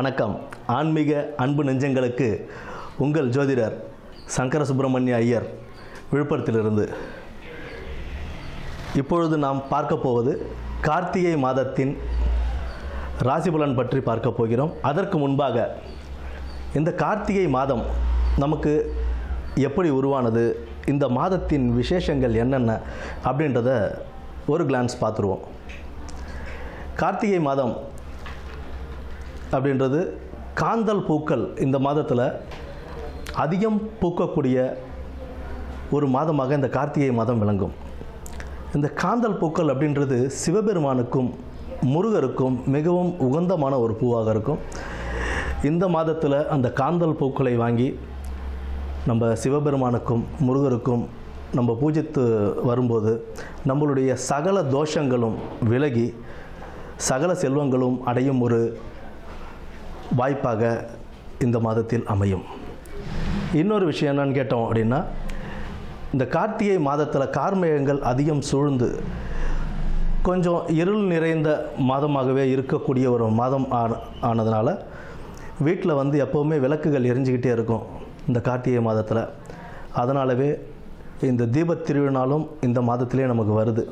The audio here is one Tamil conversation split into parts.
வணக்கம். ஆன்மீக அன்பு நெஞ்சங்களுக்கு உங்கள் ஜோதிடர் சங்கர சுப்பிரமணிய ஐயர், விழுப்புரத்திலிருந்து. இப்பொழுது நாம் பார்க்க போவது கார்த்திகை மாதத்தின் ராசிபலன் பற்றி பார்க்க போகிறோம். அதற்கு முன்பாக இந்த கார்த்திகை மாதம் நமக்கு எப்படி உருவானது, இந்த மாதத்தின் விசேஷங்கள் என்னென்ன அப்படின்றத ஒரு கிளான்ஸ் பார்த்துருவோம். கார்த்திகை மாதம் அப்படின்றது காந்தல் பூக்கள் இந்த மாதத்தில் அதிகம் பூக்கக்கூடிய ஒரு மாதமாக இந்த கார்த்திகை மாதம் விளங்கும். இந்த காந்தல் பூக்கள் அப்படின்றது சிவபெருமானுக்கும் முருகருக்கும் மிகவும் உகந்தமான ஒரு பூவாக இருக்கும். இந்த மாதத்தில் அந்த காந்தல் பூக்களை வாங்கி நம்ம சிவபெருமானுக்கும் முருகருக்கும் நம்ம பூஜித்து வரும்போது நம்மளுடைய சகல தோஷங்களும் விலகி சகல செல்வங்களும் அடையும் ஒரு வாய்ப்பாக இந்த மாதத்தில் அமையும். இன்னொரு விஷயம் என்னன்னு கேட்டோம் அப்படின்னா, இந்த கார்த்திகை மாதத்தில் கார்மேகங்கள் அதிகம் சூழ்ந்து கொஞ்சம் இருள் நிறைந்த மாதமாகவே இருக்கக்கூடிய ஒரு மாதம் ஆனதுனால வீட்டில் எப்போவுமே விளக்குகள் எரிஞ்சிக்கிட்டே இருக்கும் இந்த கார்த்திகை மாதத்தில். அதனாலவே இந்த தீபத் திருநாளும் இந்த மாதத்திலே நமக்கு வருது.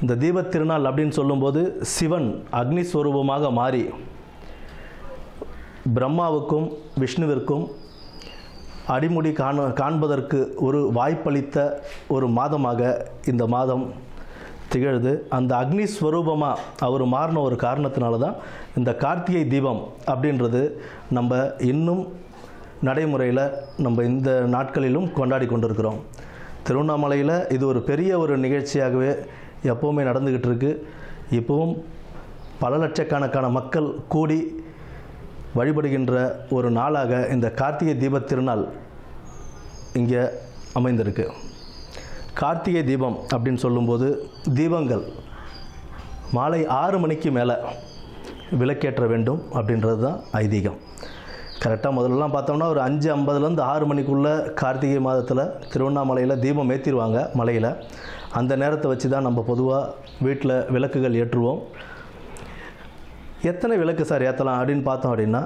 இந்த தீபத் திருநாள் அப்படின்னு சொல்லும்போது சிவன் அக்னி ஸ்வரூபமாக மாறி பிரம்மாவுக்கும் விஷ்ணுவிற்கும் அடிமுடி காண்பதற்கு ஒரு வாய்ப்பளித்த ஒரு மாதமாக இந்த மாதம் திகழுது. அந்த அக்னி ஸ்வரூபமாக அவர் மாறின ஒரு காரணத்தினால தான் இந்த கார்த்திகை தீபம் அப்படின்றது நம்ம இன்னும் நடைமுறையில் நம்ம இந்த நாட்களிலும் கொண்டாடி கொண்டிருக்கிறோம். திருவண்ணாமலையில் இது ஒரு பெரிய ஒரு நிகழ்ச்சியாகவே எப்போவுமே நடந்துக்கிட்டு இருக்கு. இப்போவும் பல லட்சக்கணக்கான மக்கள் கூடி வழிபடுகின்ற ஒரு நாளாக இந்த கார்த்திகை தீபத் திருநாள் இங்கே அமைந்திருக்கு. கார்த்திகை தீபம் அப்படின்னு சொல்லும்போது தீபங்கள் மாலை 6 மணிக்கு மேலே விளக்கேற்ற வேண்டும் அப்படின்றது தான் ஐதீகம். கரெக்டாக முதல்லலாம் பார்த்தோம்னா ஒரு 5:50லேருந்து 6 மணிக்குள்ளே கார்த்திகை மாதத்தில் திருவண்ணாமலையில் தீபம் ஏற்றிடுவாங்க மலையில். அந்த நேரத்தை வச்சு தான் நம்ம பொதுவாக வீட்டில் விளக்குகள் ஏற்றுவோம். எத்தனை விளக்கு சார் ஏற்றலாம் அப்படின்னு பார்த்தோம் அப்படின்னா,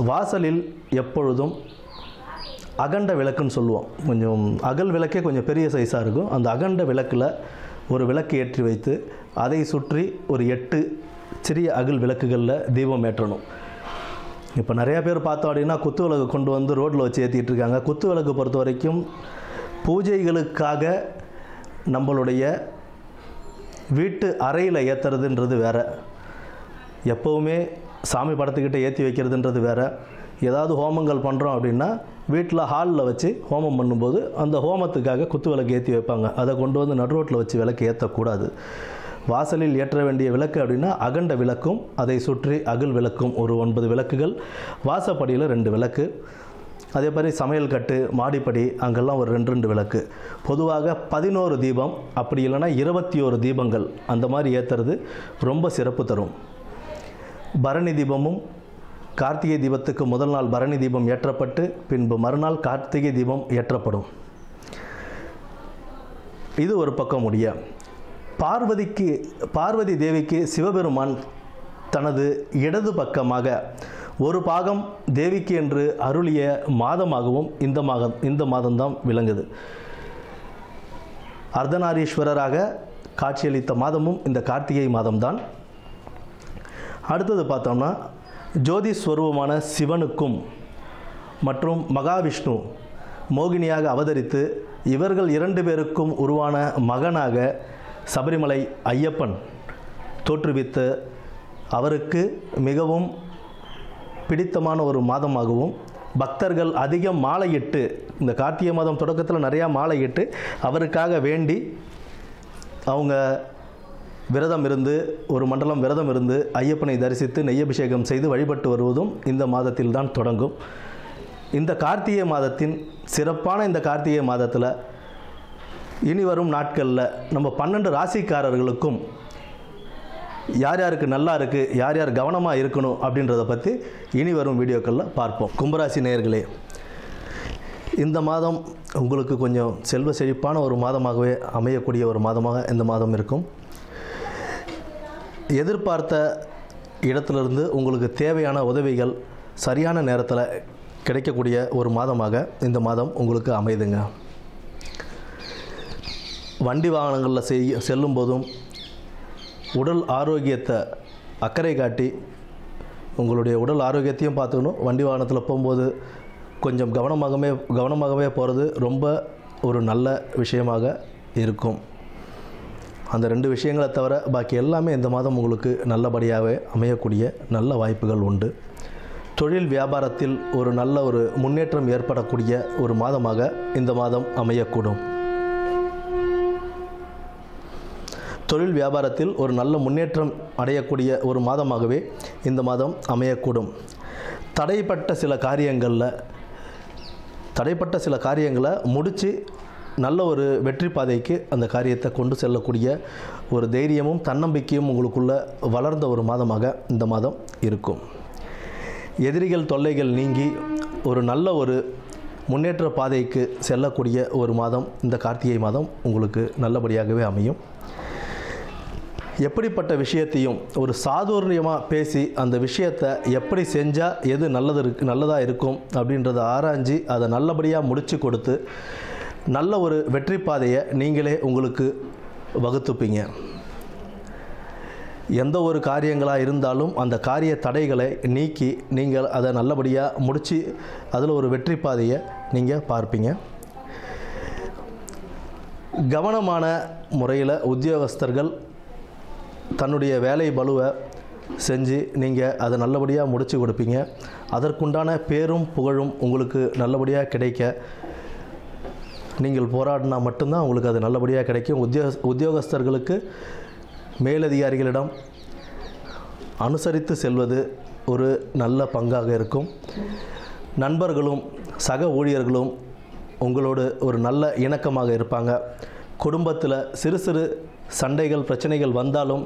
வாசலில் எப்பொழுதும் அகண்ட விளக்குன்னு சொல்லுவோம். கொஞ்சம் அகல் விளக்கே கொஞ்சம் பெரிய சைஸாக இருக்கும். அந்த அகண்ட விளக்கில் ஒரு விளக்கு ஏற்றி வைத்து அதை சுற்றி ஒரு 8 சிறிய அகல் விளக்குகளில் தீபம் ஏற்றணும். இப்போ நிறையா பேர் பார்த்தோம் அப்படின்னா குத்து விளக்கு கொண்டு வந்து ரோட்டில் வச்சு ஏற்றிட்டு இருக்காங்க. குத்து விளக்கு பொறுத்த வரைக்கும் பூஜைகளுக்காக நம்மளுடைய வீட்டு அறையில் ஏற்றுறதுன்றது வேறு, எப்போவுமே சாமி படத்துக்கிட்ட ஏற்றி வைக்கிறதுன்றது வேறு. ஏதாவது ஹோமங்கள் பண்ணுறோம் அப்படின்னா வீட்டில் ஹாலில் வச்சு ஹோமம் பண்ணும்போது அந்த ஹோமத்துக்காக குத்து விளக்கு ஏற்றி வைப்பாங்க. அதை கொண்டு வந்து நடு ரோட்டில் வச்சு விளக்கு ஏற்றக்கூடாது. வாசலில் ஏற்ற வேண்டிய விளக்கு அப்படின்னா அகண்ட விளக்கும் அதை சுற்றி அகல் விளக்கும் ஒரு 9 விளக்குகள், வாசப்படியில் 2 விளக்கு, அதே மாதிரி சமையல் கட்டு மாடிப்படி அங்கெல்லாம் ஒரு 2 விளக்கு. பொதுவாக 11 தீபம் அப்படி இல்லைன்னா 21 தீபங்கள் அந்த மாதிரி ஏற்றுறது ரொம்ப சிறப்பு தரும். பரணி தீபமும் கார்த்திகை தீபத்துக்கு முதல் நாள் பரணி தீபம் ஏற்றப்பட்டு பின்பு மறுநாள் கார்த்திகை தீபம் ஏற்றப்படும். இது ஒரு பக்கம் முடிய, பார்வதி தேவிக்கு சிவபெருமான் தனது இடது பக்கமாக ஒரு பாகம் தேவிக்கு என்று அருளிய மாதமாகவும் இந்த மாதம்தான் விளங்குது. அர்த்தநாரீஸ்வரராக காட்சியளித்த மாதமும் இந்த கார்த்திகை மாதம்தான். அடுத்தது பார்த்தோம்னா, ஜோதி ஸ்வரூபமான சிவனுக்கும் மற்றும் மகாவிஷ்ணு மோகினியாக அவதரித்து இவர்கள் 2 பேருக்கும் உருவான மகனாக சபரிமலை ஐயப்பன் தோற்றுவித்து அவருக்கு மிகவும் பிடித்தமான ஒரு மாதமாகவும் பக்தர்கள் அதிகம் மாலையிட்டு, இந்த கார்த்திகை மாதம் தொடக்கத்தில் நிறையா மாலையிட்டு அவருக்காக வேண்டி அவங்க விரதம் இருந்து ஒரு மண்டலம் விரதம் இருந்து ஐயப்பனை தரிசித்து நெய்யபிஷேகம் செய்து வழிபட்டு வருவதும் இந்த மாதத்தில் தான் தொடங்கும். இந்த கார்த்திகை மாதத்தின் சிறப்பான இந்த கார்த்திகை மாதத்தில் இனி வரும் நாட்களில் நம்ம 12 ராசிக்காரர்களுக்கும் யார் யாருக்கு நல்லா இருக்குது, யார் யார் கவனமாக இருக்கணும் அப்படின்றத பற்றி இனி வரும் வீடியோக்களில் பார்ப்போம். கும்பராசி நேயர்களே, இந்த மாதம் உங்களுக்கு கொஞ்சம் செல்வ செழிப்பான ஒரு மாதமாகவே அமையக்கூடிய ஒரு மாதமாக இந்த மாதம் இருக்கும். எதிர்பார்த்த இடத்துலேருந்து உங்களுக்கு தேவையான உதவிகள் சரியான நேரத்தில் கிடைக்கக்கூடிய ஒரு மாதமாக இந்த மாதம் உங்களுக்கு அமைதுங்க. வண்டி வாகனங்களில் செல்லும் போதும் உடல் ஆரோக்கியத்தை அக்கறை காட்டி உங்களுடைய உடல் ஆரோக்கியத்தையும் பார்த்துக்கணும். வண்டி வாகனத்தில் போகும்போது கொஞ்சம் கவனமாகவே போகிறது ரொம்ப ஒரு நல்ல விஷயமாக இருக்கும். அந்த 2 விஷயங்களை தவிர பாக்கி எல்லாமே இந்த மாதம் உங்களுக்கு நல்லபடியாகவே அமையக்கூடிய நல்ல வாய்ப்புகள் உண்டு. தொழில் வியாபாரத்தில் ஒரு நல்ல ஒரு முன்னேற்றம் ஏற்படக்கூடிய ஒரு மாதமாக இந்த மாதம் அமையக்கூடும். தொழில் வியாபாரத்தில் ஒரு நல்ல முன்னேற்றம் அடையக்கூடிய ஒரு மாதமாகவே இந்த மாதம் அமையக்கூடும். தடைப்பட்ட சில காரியங்களை முடித்து நல்ல ஒரு வெற்றி பாதைக்கு அந்த காரியத்தை கொண்டு செல்லக்கூடிய ஒரு தைரியமும் தன்னம்பிக்கையும் உங்களுக்குள்ள வளர்ந்த ஒரு மாதமாக இந்த மாதம் இருக்கும். எதிரிகள் தொல்லைகள் நீங்கி ஒரு நல்ல ஒரு முன்னேற்ற பாதைக்கு செல்லக்கூடிய ஒரு மாதம் இந்த கார்த்திகை மாதம் உங்களுக்கு நல்லபடியாகவே அமையும். எப்படிப்பட்ட விஷயத்தையும் ஒரு சாதுரியமாக பேசி அந்த விஷயத்தை எப்படி செஞ்சால் எது நல்லதாக இருக்கும் அப்படின்றத ஆராய்ஞ்சு அதை நல்லபடியாக முடித்து கொடுத்து நல்ல ஒரு வெற்றி பாதையை நீங்களே உங்களுக்கு வகுத்துப்பீங்க. எந்த ஒரு காரியங்களாக இருந்தாலும் அந்த காரிய தடைகளை நீக்கி நீங்கள் அதை நல்லபடியாக முடித்து அதில் ஒரு வெற்றி பாதையை நீங்கள் பார்ப்பீங்க. கவனமான முறையில் உத்தியோகஸ்தர்கள் தன்னுடைய வேலை பளுவை செஞ்சு நீங்கள் அதை நல்லபடியாக முடித்து கொடுப்பீங்க. அதற்குண்டான பேரும் புகழும் உங்களுக்கு நல்லபடியாக கிடைக்க நீங்கள் போராடினா மட்டும்தான் உங்களுக்கு அது நல்லபடியாக கிடைக்கும். உத்தியோகஸ்தர்களுக்கு மேலதிகாரிகளிடம் அனுசரித்து செல்வது ஒரு நல்ல பங்காக இருக்கும். நண்பர்களும் சக ஊழியர்களும் உங்களோடு ஒரு நல்ல இணக்கமாக இருப்பாங்க. குடும்பத்தில் சிறு சிறு சண்டைகள் பிரச்சனைகள் வந்தாலும்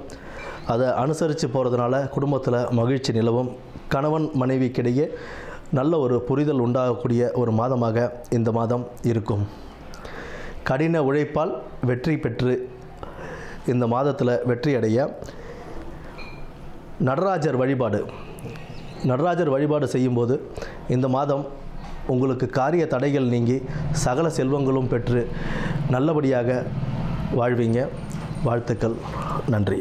அதை அனுசரித்து போகிறதுனால குடும்பத்தில் மகிழ்ச்சி நிலவும். கணவன் மனைவிக்கிடையே நல்ல ஒரு புரிதல் உண்டாகக்கூடிய ஒரு மாதமாக இந்த மாதம் இருக்கும். கடின உழைப்பால் வெற்றி பெற்று இந்த மாதத்தில் வெற்றி அடைய நடராஜர் வழிபாடு செய்யும்போது இந்த மாதம் உங்களுக்கு காரிய தடைகள் நீங்கி சகல செல்வங்களும் பெற்று நல்லபடியாக வாழ்வீங்க. வாழ்த்துக்கள். நன்றி.